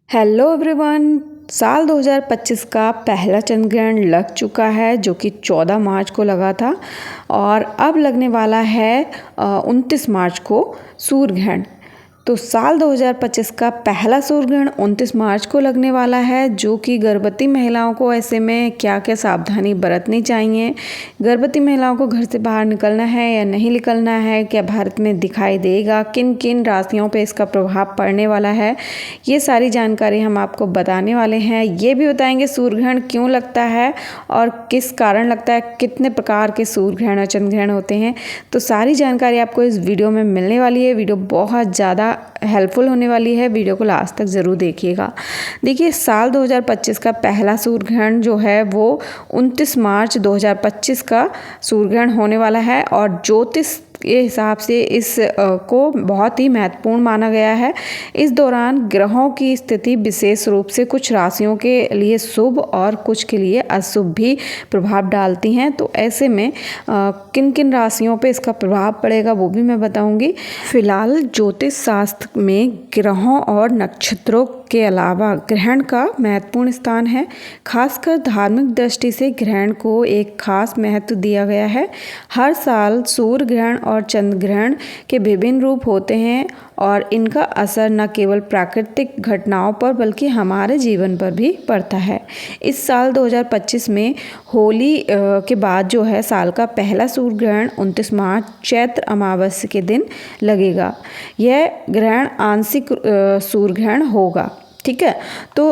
Hello everyone. साल 2025 का पहला चंद्र ग्रहण लग चुका है जो कि 14 मार्च को लगा था और अब लगने वाला है 29 मार्च को सूर्य ग्रहण। तो साल 2025 का पहला सूर्य ग्रहण 29 मार्च को लगने वाला है जो कि गर्भवती महिलाओं को ऐसे में क्या क्या सावधानी बरतनी चाहिए, गर्भवती महिलाओं को घर से बाहर निकलना है या नहीं निकलना है, क्या भारत में दिखाई देगा, किन किन राशियों पे इसका प्रभाव पड़ने वाला है, ये सारी जानकारी हम आपको बताने वाले हैं। ये भी बताएंगे सूर्य ग्रहण क्यों लगता है और किस कारण लगता है, कितने प्रकार के सूर्य ग्रहण और चंद्र ग्रहण होते हैं। तो सारी जानकारी आपको इस वीडियो में मिलने वाली है। वीडियो बहुत ज़्यादा हेल्पफुल होने वाली है, वीडियो को लास्ट तक ज़रूर देखिएगा। देखिए, साल 2025 का पहला सूर्य ग्रहण जो है वो 29 मार्च 2025 का सूर्य ग्रहण होने वाला है और ज्योतिष के हिसाब से इस को बहुत ही महत्वपूर्ण माना गया है। इस दौरान ग्रहों की स्थिति विशेष रूप से कुछ राशियों के लिए शुभ और कुछ के लिए अशुभ भी प्रभाव डालती हैं। तो ऐसे में किन किन राशियों पे इसका प्रभाव पड़ेगा वो भी मैं बताऊंगी। फिलहाल ज्योतिष शास्त्र में ग्रहों और नक्षत्रों के अलावा ग्रहण का महत्वपूर्ण स्थान है। खासकर धार्मिक दृष्टि से ग्रहण को एक खास महत्व दिया गया है। हर साल सूर्य ग्रहण और चंद्र ग्रहण के विभिन्न रूप होते हैं और इनका असर न केवल प्राकृतिक घटनाओं पर बल्कि हमारे जीवन पर भी पड़ता है। इस साल 2025 में होली के बाद जो है साल का पहला सूर्य ग्रहण 29 मार्च चैत्र अमावस्या के दिन लगेगा। यह ग्रहण आंशिक सूर्य ग्रहण होगा, ठीक है। तो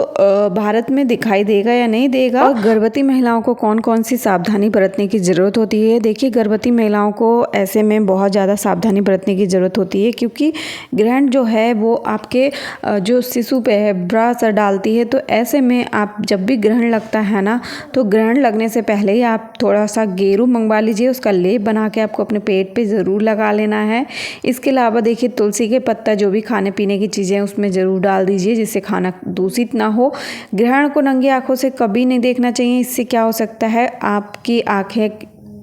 भारत में दिखाई देगा या नहीं देगा और गर्भवती महिलाओं को कौन कौन सी सावधानी बरतने की ज़रूरत होती है। देखिए, गर्भवती महिलाओं को ऐसे में बहुत ज़्यादा सावधानी बरतने की ज़रूरत होती है क्योंकि ग्रहण जो है वो आपके जो शिशु पे है बुरा असर डालती है। तो ऐसे में आप जब भी ग्रहण लगता है ना, तो ग्रहण लगने से पहले ही आप थोड़ा सा गेरू मंगवा लीजिए, उसका लेप बना के आपको अपने पेट पर ज़रूर लगा लेना है। इसके अलावा देखिए, तुलसी के पत्ता जो भी खाने पीने की चीज़ें उसमें ज़रूर डाल दीजिए जिससे खाना दूषित ना हो। ग्रहण को नंगी आंखों से कभी नहीं देखना चाहिए। इससे क्या हो सकता है, आपकी आंखें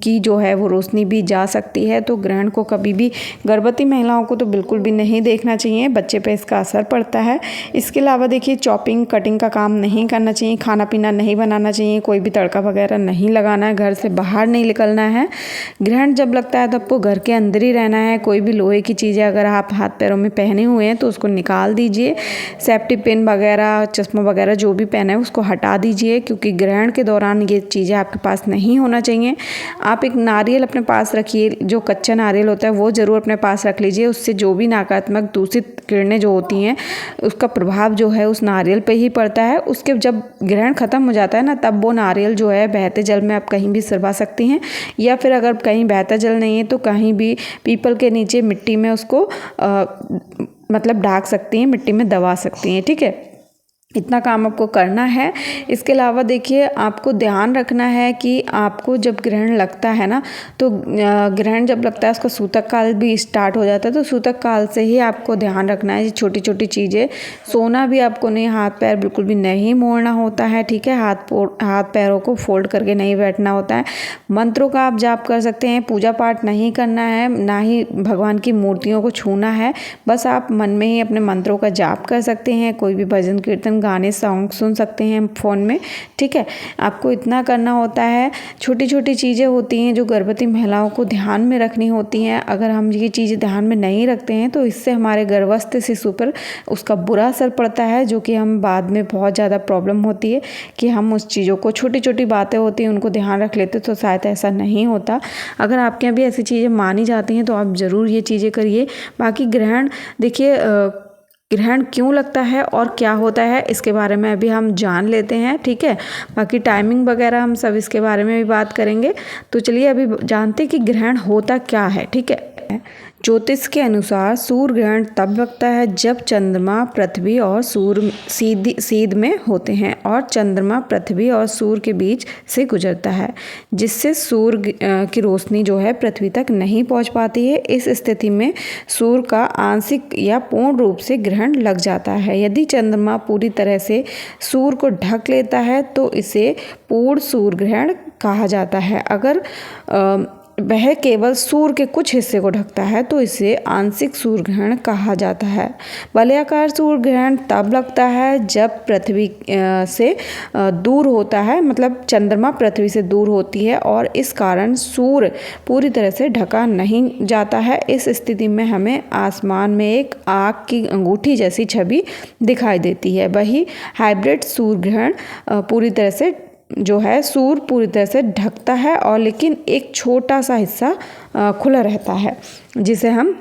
की जो है वो रोशनी भी जा सकती है। तो ग्रहण को कभी भी गर्भवती महिलाओं को तो बिल्कुल भी नहीं देखना चाहिए, बच्चे पे इसका असर पड़ता है। इसके अलावा देखिए, चॉपिंग कटिंग का काम नहीं करना चाहिए, खाना पीना नहीं बनाना चाहिए, कोई भी तड़का वगैरह नहीं लगाना है, घर से बाहर नहीं निकलना है। ग्रहण जब लगता है तो आपको घर के अंदर ही रहना है। कोई भी लोहे की चीज़ें अगर आप हाथ पैरों में पहने हुए हैं तो उसको निकाल दीजिए। सेफ्टी पिन वगैरह, चश्मा वगैरह जो भी पहना है उसको हटा दीजिए क्योंकि ग्रहण के दौरान ये चीज़ें आपके पास नहीं होना चाहिए। आप एक नारियल अपने पास रखिए, जो कच्चा नारियल होता है वो ज़रूर अपने पास रख लीजिए। उससे जो भी नकारात्मक दूषित किरणें जो होती हैं उसका प्रभाव जो है उस नारियल पे ही पड़ता है। उसके जब ग्रहण ख़त्म हो जाता है ना, तब वो नारियल जो है बहते जल में आप कहीं भी सिरवा सकती हैं या फिर अगर कहीं बहता जल नहीं है तो कहीं भी पीपल के नीचे मिट्टी में उसको मतलब ढाक सकती हैं, मिट्टी में दबा सकती हैं, ठीक है। इतना काम आपको करना है। इसके अलावा देखिए, आपको ध्यान रखना है कि आपको जब ग्रहण लगता है ना, तो ग्रहण जब लगता है उसका सूतक काल भी स्टार्ट हो जाता है। तो सूतक काल से ही आपको ध्यान रखना है, छोटी छोटी चीज़ें। सोना भी आपको नहीं, हाथ पैर बिल्कुल भी नहीं मोड़ना होता है, ठीक है। हाथ पैरों को फोल्ड करके नहीं बैठना होता है। मंत्रों का आप जाप कर सकते हैं, पूजा पाठ नहीं करना है, ना ही भगवान की मूर्तियों को छूना है। बस आप मन में ही अपने मंत्रों का जाप कर सकते हैं। कोई भी भजन कीर्तन गाने सॉन्ग सुन सकते हैं फ़ोन में, ठीक है। आपको इतना करना होता है। छोटी छोटी चीज़ें होती हैं जो गर्भवती महिलाओं को ध्यान में रखनी होती हैं। अगर हम ये चीज़ें ध्यान में नहीं रखते हैं तो इससे हमारे गर्भस्थ शिशु पर उसका बुरा असर पड़ता है, जो कि हम बाद में बहुत ज़्यादा प्रॉब्लम होती है कि हम उस चीज़ों को, छोटी छोटी बातें होती हैं उनको ध्यान रख लेते तो शायद ऐसा नहीं होता। अगर आपके यहाँ भी ऐसी चीज़ें मानी जाती हैं तो आप ज़रूर ये चीज़ें करिए। बाकी ग्रहण देखिए, ग्रहण क्यों लगता है और क्या होता है इसके बारे में अभी हम जान लेते हैं, ठीक है। बाकी टाइमिंग वगैरह हम सब इसके बारे में भी बात करेंगे। तो चलिए अभी जानते हैं कि ग्रहण होता क्या है, ठीक है। ज्योतिष के अनुसार सूर्य ग्रहण तब लगता है जब चंद्रमा पृथ्वी और सूर्य सीध में होते हैं और चंद्रमा पृथ्वी और सूर्य के बीच से गुजरता है, जिससे सूर्य की रोशनी जो है पृथ्वी तक नहीं पहुंच पाती है। इस स्थिति में सूर्य का आंशिक या पूर्ण रूप से ग्रहण लग जाता है। यदि चंद्रमा पूरी तरह से सूर्य को ढक लेता है तो इसे पूर्ण सूर्य ग्रहण कहा जाता है। अगर वह केवल सूर्य के कुछ हिस्से को ढकता है तो इसे आंशिक सूर्य ग्रहण कहा जाता है। वलयाकार सूर्य ग्रहण तब लगता है जब पृथ्वी से दूर होता है, मतलब चंद्रमा पृथ्वी से दूर होती है और इस कारण सूर्य पूरी तरह से ढका नहीं जाता है। इस स्थिति में हमें आसमान में एक आग की अंगूठी जैसी छवि दिखाई देती है। वही हाइब्रिड सूर्य ग्रहण पूरी तरह से जो है सूर्य पूरी तरह से ढकता है और लेकिन एक छोटा सा हिस्सा खुला रहता है, जिसे हम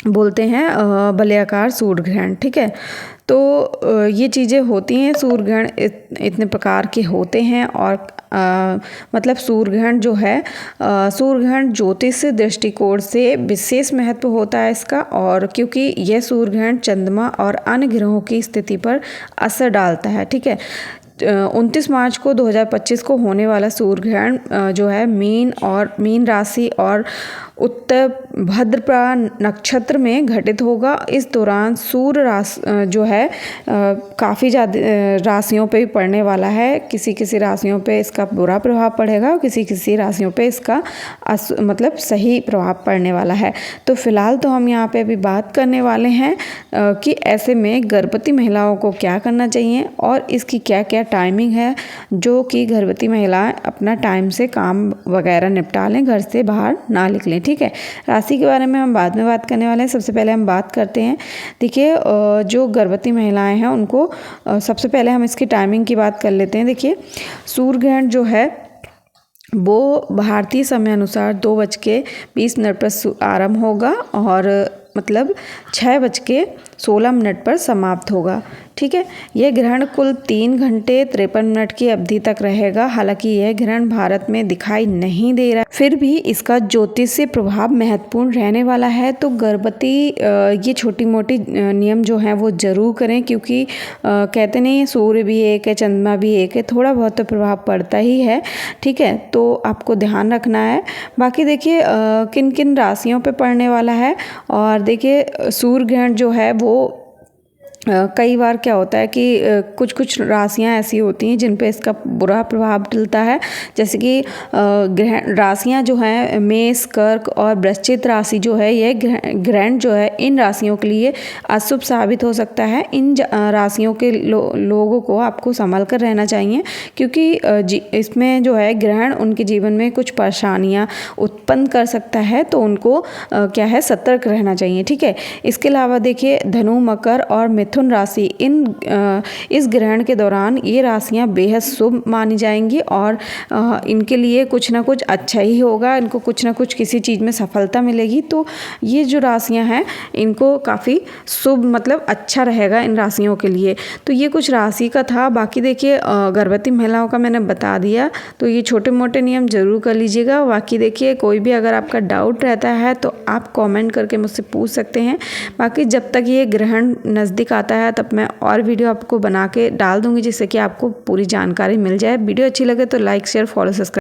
बोलते हैं वलयाकार सूर्य ग्रहण। ठीक है, तो ये चीज़ें होती हैं। सूर्य ग्रहण इतने प्रकार के होते हैं और मतलब सूर्य ग्रहण जो है, सूर्य ग्रहण ज्योतिष दृष्टिकोण से विशेष महत्व होता है इसका, और क्योंकि यह सूर्य ग्रहण चंद्रमा और अन्य ग्रहों की स्थिति पर असर डालता है। ठीक है, 29 मार्च को 2025 को होने वाला सूर्य ग्रहण जो है मीन राशि और उत्तर भाद्रपदा नक्षत्र में घटित होगा। इस दौरान सूर्य जो है काफ़ी ज़्यादा राशियों पे भी पड़ने वाला है। किसी किसी राशियों पे इसका बुरा प्रभाव पड़ेगा और किसी किसी राशियों पे इसका मतलब सही प्रभाव पड़ने वाला है। तो फिलहाल तो हम यहाँ पे अभी बात करने वाले हैं कि ऐसे में गर्भवती महिलाओं को क्या करना चाहिए और इसकी क्या क्या टाइमिंग है, जो कि गर्भवती महिलाएं अपना टाइम से काम वगैरह निपटा लें, घर से बाहर ना निकलें। ठीक है, राशि के बारे में हम बाद में बात करने वाले हैं। सबसे पहले हम बात करते हैं, देखिए जो गर्भवती महिलाएं हैं उनको सबसे पहले हम इसकी टाइमिंग की बात कर लेते हैं। देखिए सूर्य ग्रहण जो है वो भारतीय समय अनुसार 2:20 पर आरंभ होगा और मतलब 6:16 पर समाप्त होगा। ठीक है, यह ग्रहण कुल 3 घंटे 53 मिनट की अवधि तक रहेगा। हालांकि यह ग्रहण भारत में दिखाई नहीं दे रहा, फिर भी इसका ज्योतिषीय प्रभाव महत्वपूर्ण रहने वाला है। तो गर्भवती ये छोटी मोटी नियम जो हैं वो जरूर करें, क्योंकि कहते नहीं सूर्य भी एक है, चंद्रमा भी एक है, थोड़ा बहुत तो प्रभाव पड़ता ही है। ठीक है, तो आपको ध्यान रखना है। बाकी देखिए किन किन राशियों पे पड़ने वाला है, और देखिए सूर्य ग्रहण जो है वो कई बार क्या होता है कि कुछ कुछ राशियां ऐसी होती हैं जिन पे इसका बुरा प्रभाव डलता है। जैसे कि ग्रहण राशियां जो हैं मेष, कर्क और वृश्चिक राशि जो है, यह ग्रहण जो है इन राशियों के लिए अशुभ साबित हो सकता है। इन राशियों के लोगों को आपको संभल कर रहना चाहिए, क्योंकि इसमें जो है ग्रहण उनके जीवन में कुछ परेशानियाँ उत्पन्न कर सकता है, तो उनको क्या है सतर्क रहना चाहिए। ठीक है, इसके अलावा देखिए धनु, मकर और मिथुन राशि इस ग्रहण के दौरान ये राशियां बेहद शुभ मानी जाएंगी और इनके लिए कुछ ना कुछ अच्छा ही होगा, इनको कुछ ना कुछ किसी चीज़ में सफलता मिलेगी। तो ये जो राशियां हैं इनको काफ़ी शुभ मतलब अच्छा रहेगा इन राशियों के लिए। तो ये कुछ राशि का था। बाकी देखिए गर्भवती महिलाओं का मैंने बता दिया, तो ये छोटे मोटे नियम जरूर कर लीजिएगा। बाकी देखिए कोई भी अगर आपका डाउट रहता है तो आप कमेंट करके मुझसे पूछ सकते हैं। बाकी जब तक ये ग्रहण नज़दीक आता है तब मैं और वीडियो आपको बना के डाल दूंगी, जिससे कि आपको पूरी जानकारी मिल जाए। वीडियो अच्छी लगे तो लाइक, शेयर, फॉलो, सब्सक्राइब